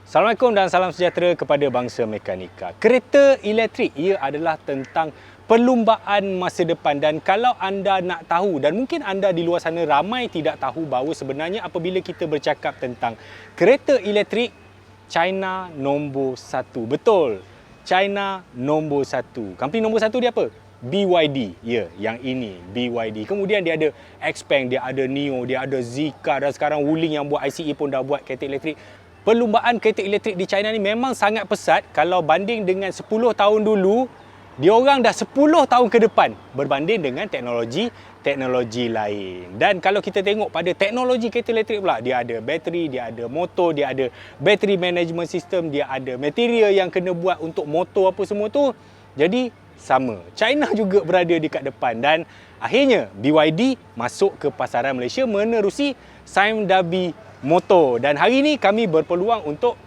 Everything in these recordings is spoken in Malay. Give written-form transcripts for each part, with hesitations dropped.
Assalamualaikum dan salam sejahtera kepada bangsa mekanika. Kereta elektrik ia adalah tentang perlumbaan masa depan, dan kalau anda nak tahu, dan mungkin anda di luar sana ramai tidak tahu bahawa sebenarnya apabila kita bercakap tentang kereta elektrik, China nombor satu. Betul, China nombor satu. Company nombor satu dia apa? BYD. Ya, yang ini BYD. Kemudian dia ada Xpeng, dia ada Nio, dia ada Zeekr, dan sekarang Wuling yang buat ICE pun dah buat kereta elektrik. Perlumbaan kereta elektrik di China ni memang sangat pesat. Kalau banding dengan 10 tahun dulu, diorang dah 10 tahun ke depan berbanding dengan teknologi lain. Dan kalau kita tengok pada teknologi kereta elektrik pula, dia ada bateri, dia ada motor, dia ada battery management system, dia ada material yang kena buat untuk motor apa semua tu. Jadi sama, China juga berada di kat depan, dan akhirnya BYD masuk ke pasaran Malaysia menerusi Sime Darby Motor. Dan hari ini kami berpeluang untuk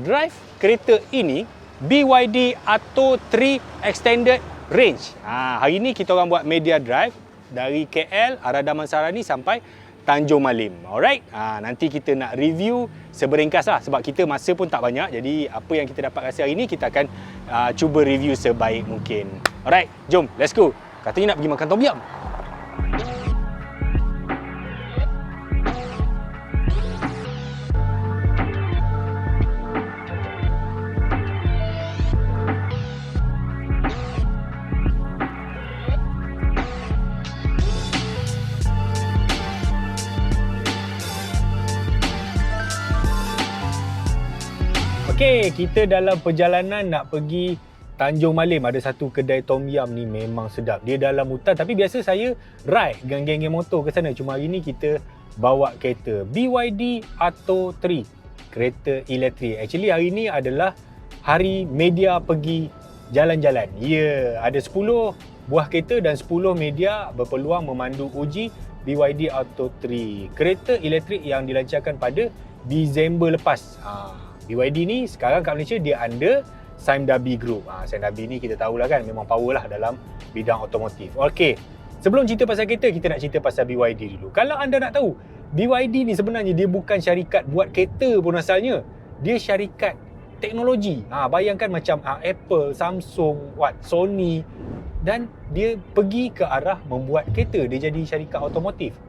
drive kereta ini, BYD Atto 3 Extended Range. Hari ini kita orang buat media drive dari KL, arah Damansara ni sampai Tanjung Malim. Alright, nanti kita nak review seberingkas lah, sebab kita masa pun tak banyak. Jadi apa yang kita dapat rasa hari ini, kita akan cuba review sebaik mungkin. Alright, jom, let's go. Katanya nak pergi makan tom yum. Okey, kita dalam perjalanan nak pergi Tanjung Malim. Ada satu kedai tom yum ni memang sedap. Dia dalam hutan, tapi biasa saya ride dengan geng-geng motor ke sana. Cuma hari ni kita bawa kereta BYD Atto 3, kereta elektrik. Actually hari ni adalah hari media pergi jalan-jalan. Ya, ada 10 buah kereta dan 10 media berpeluang memandu uji BYD Atto 3, kereta elektrik yang dilancarkan pada Disember lepas. BYD ni sekarang kat Malaysia dia under Sime Darby Group. Sime Darby ni kita tahulah kan, memang power lah dalam bidang otomotif. Okey, sebelum cerita pasal kereta, kita nak cerita pasal BYD dulu. Kalau anda nak tahu, BYD ni sebenarnya dia bukan syarikat buat kereta pun asalnya. Dia syarikat teknologi. Bayangkan macam Apple, Samsung, Sony, dan dia pergi ke arah membuat kereta. Dia jadi syarikat otomotif.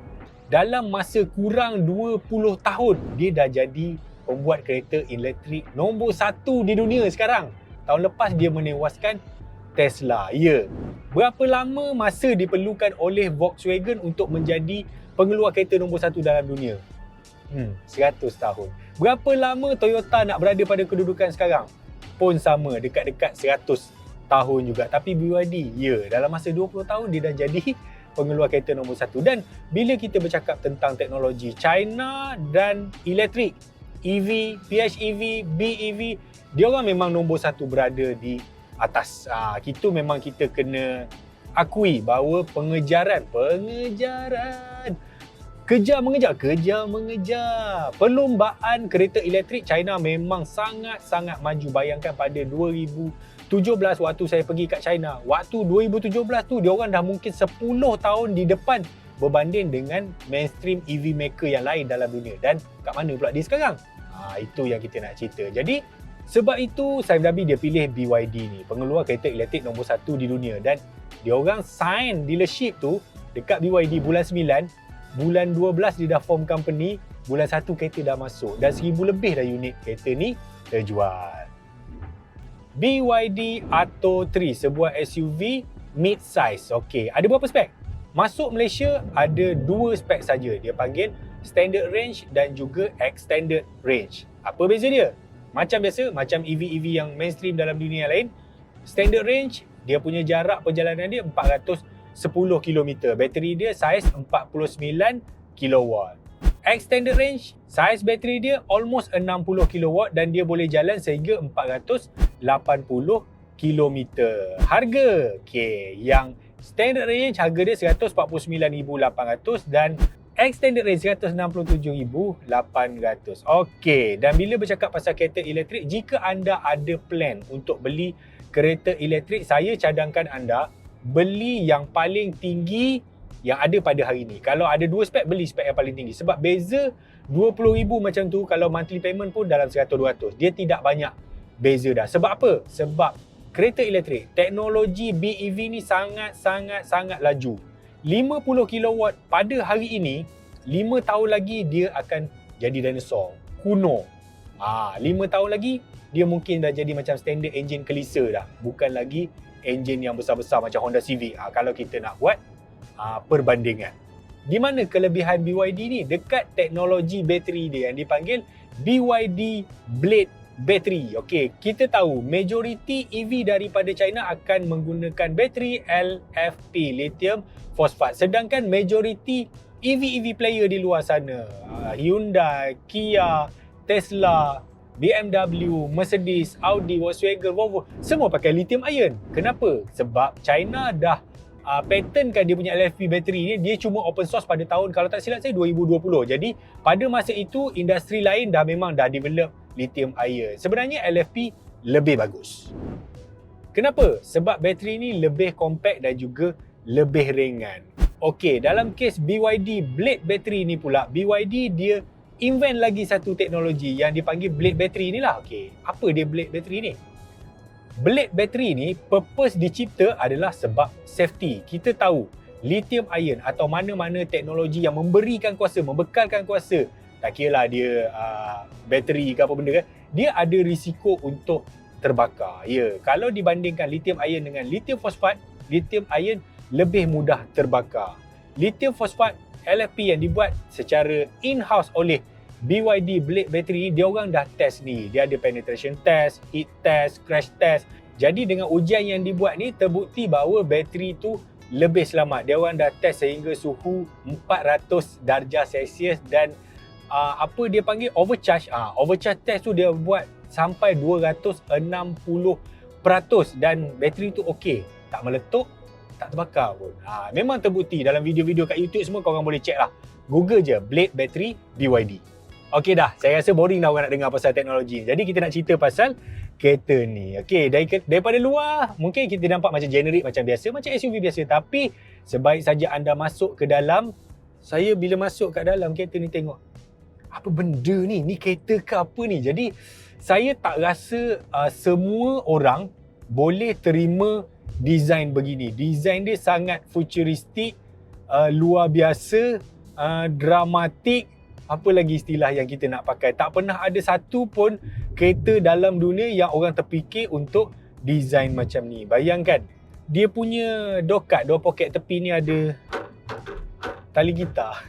Dalam masa kurang 20 tahun, dia dah jadi pembuat kereta elektrik nombor satu di dunia sekarang. Tahun lepas dia menewaskan Tesla. Ya. Berapa lama masa diperlukan oleh Volkswagen untuk menjadi pengeluar kereta nombor satu dalam dunia? 100 tahun. Berapa lama Toyota nak berada pada kedudukan sekarang? Pun sama, dekat-dekat 100 tahun juga. Tapi BYD, ya, dalam masa 20 tahun dia dah jadi pengeluar kereta nombor satu. Dan bila kita bercakap tentang teknologi China dan elektrik, EV, PHEV, BEV, dia orang memang nombor satu berada di atas. Kita memang kita kena akui bahawa kejar mengejar perlumbaan kereta elektrik China memang sangat-sangat maju. Bayangkan pada 2017 waktu saya pergi kat China, waktu 2017 tu dia orang dah mungkin 10 tahun di depan berbanding dengan mainstream EV maker yang lain dalam dunia. Dan kat mana pula dia sekarang? Itu yang kita nak cerita. Jadi sebab itu Sime Darby dia pilih BYD ni, pengeluar kereta elektrik nombor satu di dunia. Dan dia orang sign dealership tu dekat BYD bulan 9, bulan 12 dia dah form company, bulan 1 kereta dah masuk, dan 1000 lebih dah unit kereta ni terjual. BYD Atto 3, sebuah SUV mid size. Okey, ada berapa spek? Masuk Malaysia ada 2 spek saja. Dia panggil Standard Range dan juga Extended Range. Apa beza dia? Macam biasa, macam EV-EV yang mainstream dalam dunia lain, Standard Range, dia punya jarak perjalanan dia 410 km. Bateri dia saiz 49 kW. Extended Range, saiz bateri dia almost 60 kW dan dia boleh jalan sehingga 480 km. Harga, yang Standard Range harga dia 149,800 dan Extended Range 167,800. Okey, dan bila bercakap pasal kereta elektrik, jika anda ada plan untuk beli kereta elektrik, saya cadangkan anda beli yang paling tinggi yang ada pada hari ini. Kalau ada 2 spek, beli spek yang paling tinggi. Sebab beza 20,000 macam tu, kalau monthly payment pun dalam 100-200. Dia tidak banyak beza dah. Sebab apa? Sebab kereta elektrik, teknologi BEV ni sangat laju. 50 kilowatt pada hari ini, 5 tahun lagi dia akan jadi dinosaur, kuno. 5 tahun lagi dia mungkin dah jadi macam standard enjin kelisa dah, bukan lagi enjin yang besar-besar macam Honda Civic. Kalau kita nak buat perbandingan. Di mana kelebihan BYD ni? Dekat teknologi bateri dia yang dipanggil BYD Blade Battery. Okey, kita tahu majoriti EV daripada China akan menggunakan bateri LFP, lithium fosfat. Sedangkan majoriti EV player di luar sana, Hyundai, Kia, Tesla, BMW, Mercedes, Audi, Volkswagen, Volvo, semua pakai lithium ion. Kenapa? Sebab China dah patentkan dia punya LFP bateri ni. Dia cuma open source pada tahun, kalau tak silap saya, 2020. Jadi pada masa itu industri lain dah develop lithium ion. Sebenarnya LFP lebih bagus. Kenapa? Sebab bateri ni lebih compact dan juga lebih ringan. Okey, dalam kes BYD Blade Battery ni pula, BYD dia invent lagi satu teknologi yang dipanggil Blade Battery ni lah. Okey, apa dia Blade Battery ni? Blade Battery ni purpose dicipta adalah sebab safety. Kita tahu lithium ion atau mana-mana teknologi yang memberikan kuasa, membekalkan kuasa, tak kira lah dia bateri ke apa benda kan, dia ada risiko untuk terbakar. Ya, kalau dibandingkan lithium ion dengan lithium fosfat, lithium ion lebih mudah terbakar. Lithium fosfat LFP yang dibuat secara in-house oleh BYD Blade Battery ni, dia orang dah test ni. Dia ada penetration test, heat test, crash test. Jadi dengan ujian yang dibuat ni, terbukti bahawa bateri tu lebih selamat. Dia orang dah test sehingga suhu 400 darjah Celsius dan apa dia panggil overcharge. Overcharge test tu dia buat sampai 260% dan bateri tu okey. Tak meletup, tak terbakar pun. Memang terbukti dalam video-video kat YouTube semua, korang boleh check lah. Google je Blade Battery BYD. Okey dah, saya rasa boring dah orang nak dengar pasal teknologi. Jadi kita nak cerita pasal kereta ni. Okey, daripada luar mungkin kita nampak macam generic, macam biasa, macam SUV biasa. Tapi sebaik saja anda masuk ke dalam, saya bila masuk kat dalam kereta ni tengok, apa benda ni? Ni kereta ke apa ni? Jadi saya tak rasa semua orang boleh terima design begini. Design dia sangat futuristik, luar biasa, dramatik. Apa lagi istilah yang kita nak pakai? Tak pernah ada satu pun kereta dalam dunia yang orang terfikir untuk design macam ni. Bayangkan, dia punya door poket tepi ni ada tali gitar.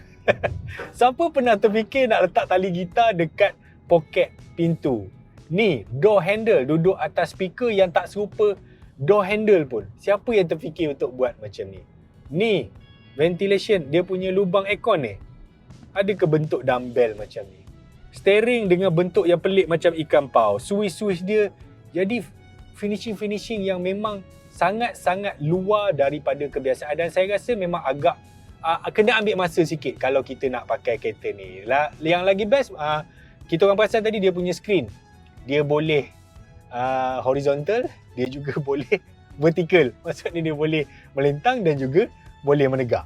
Siapa pernah terfikir nak letak tali gitar dekat poket pintu? Ni, door handle duduk atas speaker yang tak serupa door handle pun. Siapa yang terfikir untuk buat macam ni? Ni, ventilation, dia punya lubang aircon ni, ada ke bentuk dumbbell macam ni? Steering dengan bentuk yang pelik macam ikan paus. Switch dia jadi finishing yang memang sangat-sangat luar daripada kebiasaan. Dan saya rasa memang agak kena ambil masa sikit kalau kita nak pakai kereta ni. Yang lagi best, kita orang perasan tadi dia punya screen. Dia boleh horizontal, dia juga boleh vertical. Maksudnya dia boleh melintang dan juga boleh menegak.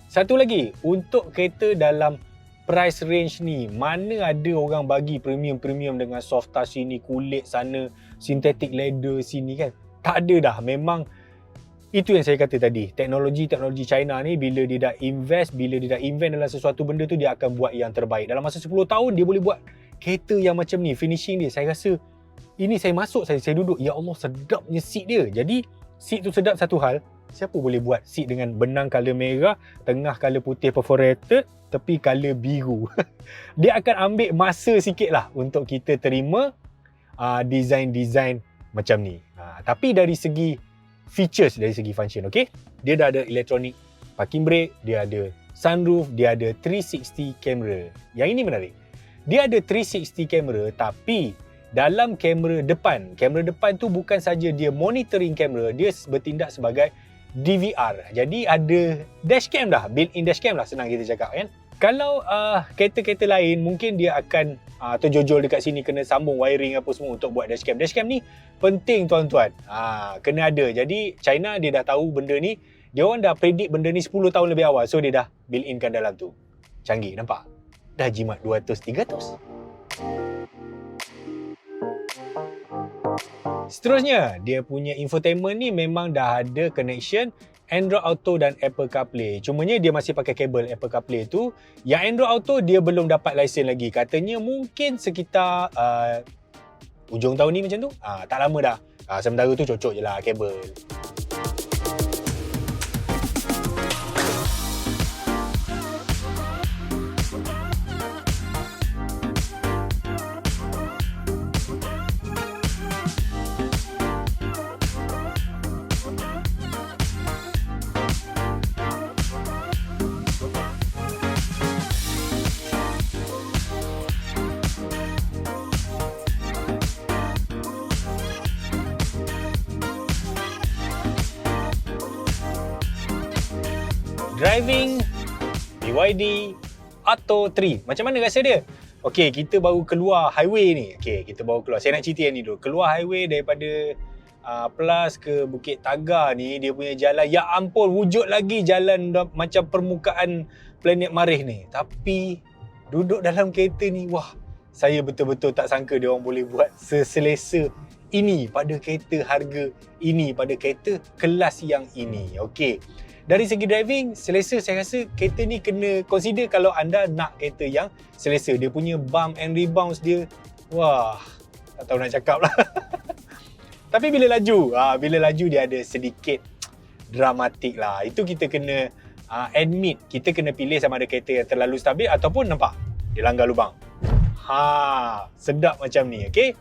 Satu lagi, untuk kereta dalam price range ni, mana ada orang bagi premium dengan soft touch sini, kulit sana, synthetic leather sini kan? Tak ada dah. Memang itu yang saya kata tadi. Teknologi China ni, bila dia dah invest, bila dia dah invent dalam sesuatu benda tu, dia akan buat yang terbaik. Dalam masa 10 tahun, dia boleh buat kereta yang macam ni. Finishing dia, saya rasa ini saya masuk, saya duduk, ya Allah, sedapnya seat dia. Jadi seat tu sedap satu hal. Siapa boleh buat seat dengan benang color merah, tengah color putih perforated, tepi color biru? Dia akan ambil masa sikit lah untuk kita terima design macam ni. Tapi dari segi features, dari segi function, okay? Dia dah ada electronic parking brake, dia ada sunroof, dia ada 360 camera. Yang ini menarik. Dia ada 360 camera, tapi dalam kamera depan tu bukan saja dia monitoring kamera, dia bertindak sebagai DVR. Jadi ada dashcam dah, built-in dashcam lah, senang kita cakap kan. Kalau kereta-kereta lain mungkin dia akan terjojol dekat sini, kena sambung wiring apa semua untuk buat dashcam. Dashcam ni penting tuan-tuan, kena ada. Jadi China dia dah tahu benda ni, dia orang dah predict benda ni 10 tahun lebih awal, so dia dah built-in kan dalam tu. Canggih, nampak? dah jimat 200-300. Seterusnya, dia punya infotainment ni memang dah ada connection Android Auto dan Apple CarPlay. Cumanya dia masih pakai kabel Apple CarPlay tu. Yang Android Auto dia belum dapat lesen lagi. Katanya mungkin sekitar ujung tahun ni macam tu. Tak lama dah. Sementara tu cocok je lah kabel. Driving BYD Atto 3. Macam mana rasa dia? Okey, kita baru keluar highway ni. Saya nak cerita yang ni dulu. Keluar highway daripada Plus ke Bukit Tagar ni, dia punya jalan, ya ampun, wujud lagi jalan macam permukaan planet Marikh ni. Tapi duduk dalam kereta ni, wah, saya betul-betul tak sangka dia orang boleh buat seselesa ini pada kereta harga ini, pada kereta kelas yang ini. Okey. Dari segi driving, selesa, saya rasa kereta ni kena consider kalau anda nak kereta yang selesa. Dia punya bump and rebounds dia, wah, tak tahu nak cakap lah. Tapi bila laju dia ada sedikit dramatik lah. Itu kita kena admit, kita kena pilih sama ada kereta yang terlalu stabil ataupun nampak dia langgar lubang. Sedap macam ni, okay?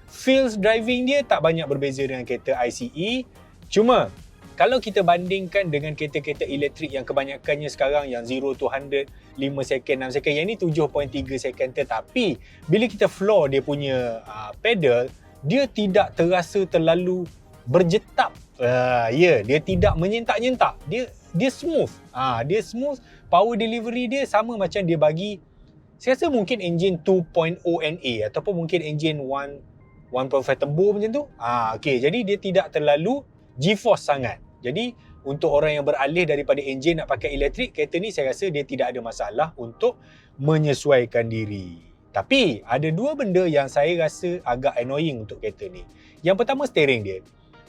Feels driving dia tak banyak berbeza dengan kereta ICE. Cuma, kalau kita bandingkan dengan kereta-kereta elektrik yang kebanyakannya sekarang yang 0 to 100, 5 second, 6 second, yang ni 7.3 second. Tetapi bila kita floor dia punya pedal, dia tidak terasa terlalu berjetap. Dia tidak menyentak-nyentak. Dia smooth. Dia smooth. Power delivery dia sama macam dia bagi, saya rasa mungkin engine 2.0 NA ataupun mungkin engine 1.5 turbo macam tu. Okay, jadi dia tidak terlalu G-force sangat. Jadi untuk orang yang beralih daripada enjin nak pakai elektrik, kereta ni saya rasa dia tidak ada masalah untuk menyesuaikan diri. Tapi ada dua benda yang saya rasa agak annoying untuk kereta ni. Yang pertama, steering dia.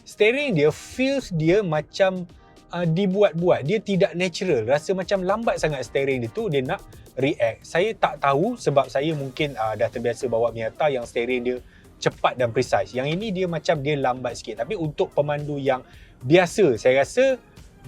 Steering dia, feels dia macam dibuat-buat. Dia tidak natural. Rasa macam lambat sangat steering dia tu, dia nak react. Saya tak tahu sebab saya mungkin dah terbiasa bawa Miata yang steering dia cepat dan precise. Yang ini dia macam dia lambat sikit. Tapi untuk pemandu yang biasa, saya rasa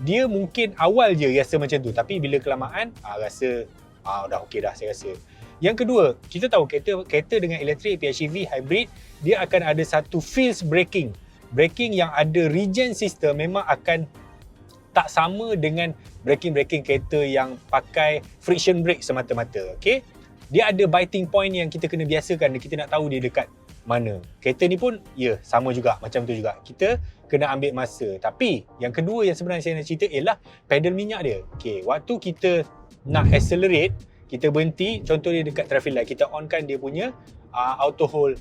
dia mungkin awal je rasa macam tu. Tapi bila kelamaan, rasa dah okey dah saya rasa. Yang kedua, kita tahu kereta dengan elektrik, PHEV, hybrid, dia akan ada satu feels braking. Braking yang ada regen system memang akan tak sama dengan braking kereta yang pakai friction brake semata-mata. Okay? Dia ada biting point yang kita kena biasakan. Kita nak tahu dia dekat mana. Kereta ni pun sama juga, macam tu juga. Kita kena ambil masa. Tapi yang kedua yang sebenarnya saya nak cerita ialah pedal minyak dia. Okay, waktu kita nak accelerate, kita berhenti, contoh dia dekat traffic light, kita onkan dia punya auto hold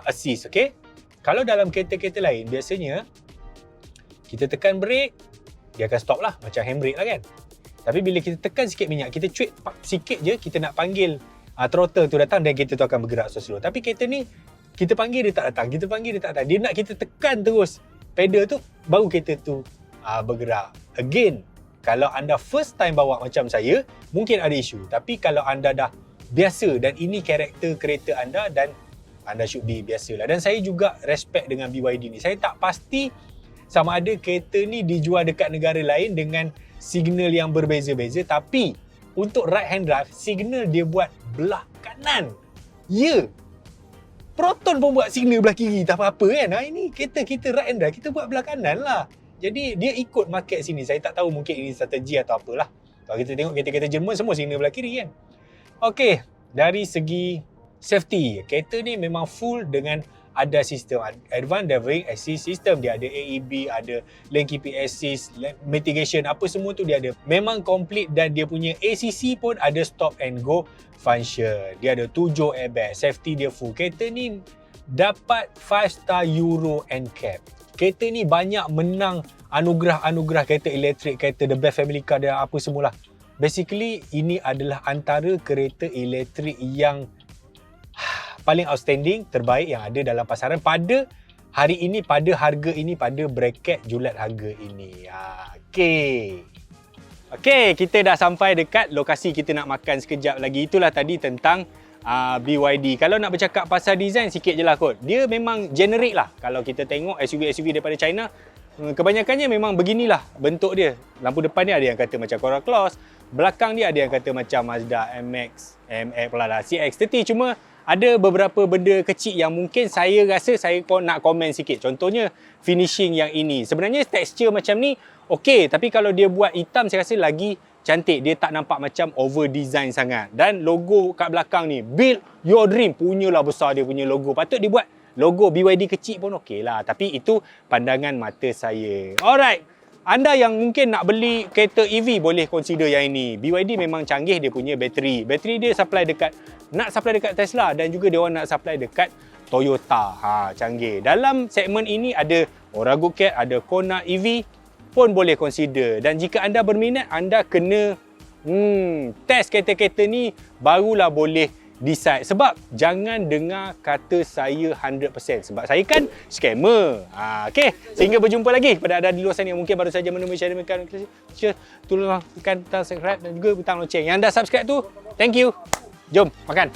assist. Okay? Kalau dalam kereta-kereta lain, biasanya kita tekan brake, dia akan stop lah, macam handbrake lah kan. Tapi bila kita tekan sikit minyak, kita cuit sikit je, kita nak panggil throttle tu datang dan kereta tu akan bergerak slow. Tapi kereta ni, kita panggil dia tak datang, kita panggil dia tak datang. Dia nak kita tekan terus pedal tu, baru kereta tu bergerak. Again, kalau anda first time bawa macam saya, mungkin ada isu. Tapi kalau anda dah biasa dan ini karakter kereta anda, dan anda should be biasalah. Dan saya juga respect dengan BYD ni. Saya tak pasti sama ada kereta ni dijual dekat negara lain dengan signal yang berbeza-beza. Tapi untuk right hand drive, signal dia buat belah kanan. Proton pun buat signal belah kiri, tak apa-apa kan. Ini kereta kita right hand drive, kita buat belah kanan lah. Jadi dia ikut market sini. Saya tak tahu, mungkin ini strategi atau apalah. Kalau kita tengok kereta-kereta Jerman, semua signal belah kiri kan. Okey, dari segi safety, kereta ni memang full dengan ada sistem Advanced Driving Assist System. Dia ada AEB, ada Lane Keeping Assist, Mitigation, apa semua tu dia ada. Memang complete, dan dia punya ACC pun ada stop and go function. Dia ada 7 airbag, safety dia full. Kereta ni dapat 5 star Euro NCAP. Kereta ni banyak menang anugerah-anugerah kereta elektrik, kereta The Best Family Car dan apa semualah. basically ini adalah antara kereta elektrik yang paling outstanding, terbaik yang ada dalam pasaran pada hari ini, pada harga ini, pada bracket julat harga ini. Okey, kita dah sampai dekat lokasi kita nak makan sekejap lagi. Itulah tadi tentang BYD. Kalau nak bercakap pasal design sikit je lah kot. Dia memang generic lah. Kalau kita tengok SUV daripada China, kebanyakannya memang beginilah bentuk dia. Lampu depan dia ada yang kata macam Corolla Cross, belakang dia ada yang kata macam Mazda MX pula lah, CX-30. Cuma ada beberapa benda kecil yang mungkin saya rasa saya nak komen sikit. Contohnya finishing yang ini. Sebenarnya tekstur macam ni okey, tapi kalau dia buat hitam saya rasa lagi cantik. Dia tak nampak macam over design sangat. Dan logo kat belakang ni, Build Your Dream, punyalah besar dia punya logo. Patut dia buat logo BYD kecil pun okey lah. Tapi itu pandangan mata saya. Alright, anda yang mungkin nak beli kereta EV boleh consider yang ini. BYD memang canggih dia punya bateri. Bateri dia nak supply dekat Tesla dan juga dia orang nak supply dekat Toyota. Canggih. Dalam segmen ini ada Orago Cat, ada Kona EV pun boleh consider. Dan jika anda berminat, anda kena test kereta-kereta ni barulah boleh decide. Sebab jangan dengar kata saya 100%. Sebab saya kan scammer. Okey, sehingga berjumpa lagi pada anda di luar sana yang mungkin baru saja menemui channel Mekan. Tolong tekan butang subscribe dan juga butang lonceng. Yang dah subscribe tu, thank you. Jom makan.